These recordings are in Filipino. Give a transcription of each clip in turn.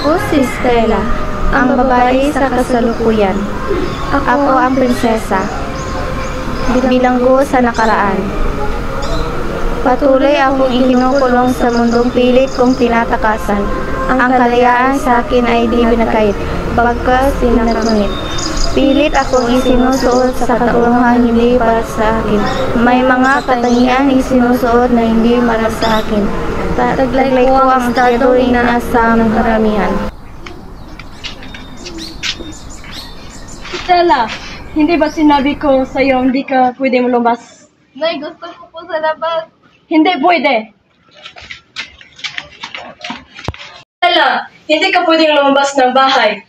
Ako si Stella, ang babae sa kasalukuyan. Ako ang prinsesa, bilanggo sa nakaraan. Patuloy akong ikinukulong sa mundong pilit kong tinatakasan. Ang kalayaan sa akin ay di binakait, bagkas sinangunit. Pilit akong isinusuot sa katulungan hindi para sa akin. May mga katangian isinusuot na hindi para sa akin. Taglay ko ang estado inaasa ng karamihan. Stella, hindi ba sinabi ko sa'yo hindi ka pwede lumabas? Nay, gusto ko po sa labas. Hindi pwede! Stella, hindi ka pwedeng lumabas ng bahay.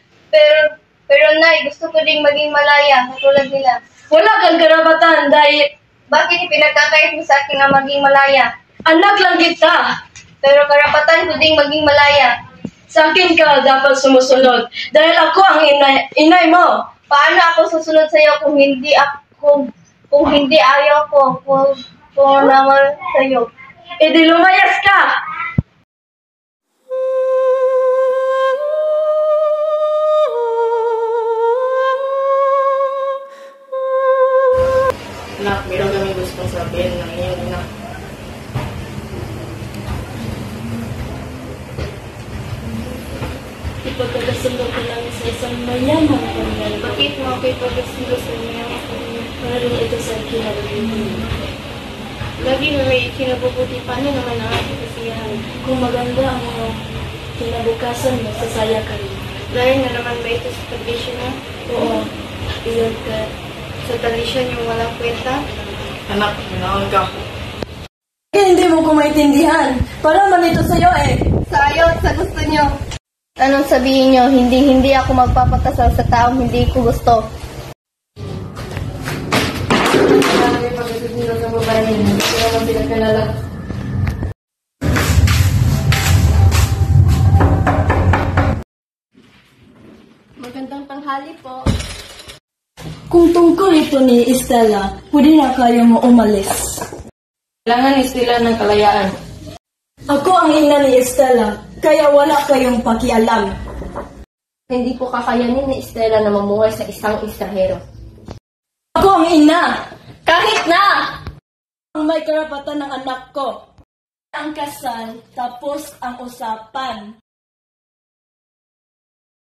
Pero Nay, gusto ko ding maging malaya, katulad nila. Wala kang karapatan dahil Bakit ipinagkakait mo sa akin ang maging malaya? anak lang kita. Pero karapatan ko ding maging malaya. Sa akin ka dapat sumusunod dahil ako ang inay mo. Paano ako susunod sa iyo kung hindi ayaw ko kung naman sa iyo? E di lumayas ka! Nak, meron kami gustong sabihin ng iyong ina. Ipagkakasundo ko lang sa isang mayamang pamilya. Bakit mo ako ipagkasundo sa iyo? Para rin ito sa kinabubuti. Lagi na may kinabubuti. Paano naman ang aking kasiyahan? Kung maganda ang mga kinabukasan, masasaya ka rin. Dahil na naman ba ito sa tradisyon mo? Oo, iyon ka. Sa tradisyon yung walang kwenta? Anak, minahal ka. Hindi mo ko maintindihan. Para man ito sa'yo eh. Sa ayaw at sa gusto nyo. Anong sabihin nyo? Hindi ako magpapakasal sa taong hindi ko gusto. Kaya pagkasusunod ng babae, hindi ko naman sila kalala. Magandang tanghali po. Kung tungkol ito ni Stella, pwede na kayo mo umalis. Kailangan ni Stella ng kalayaan. Ako ang ina ni Stella, kaya wala kayong pakialam. Hindi po kakayanin ni Stella na mamuhay sa isang estranghero. Ako ang ina! Kahit na! Ang may karapatan ng anak ko. Ang kasal, tapos ang usapan.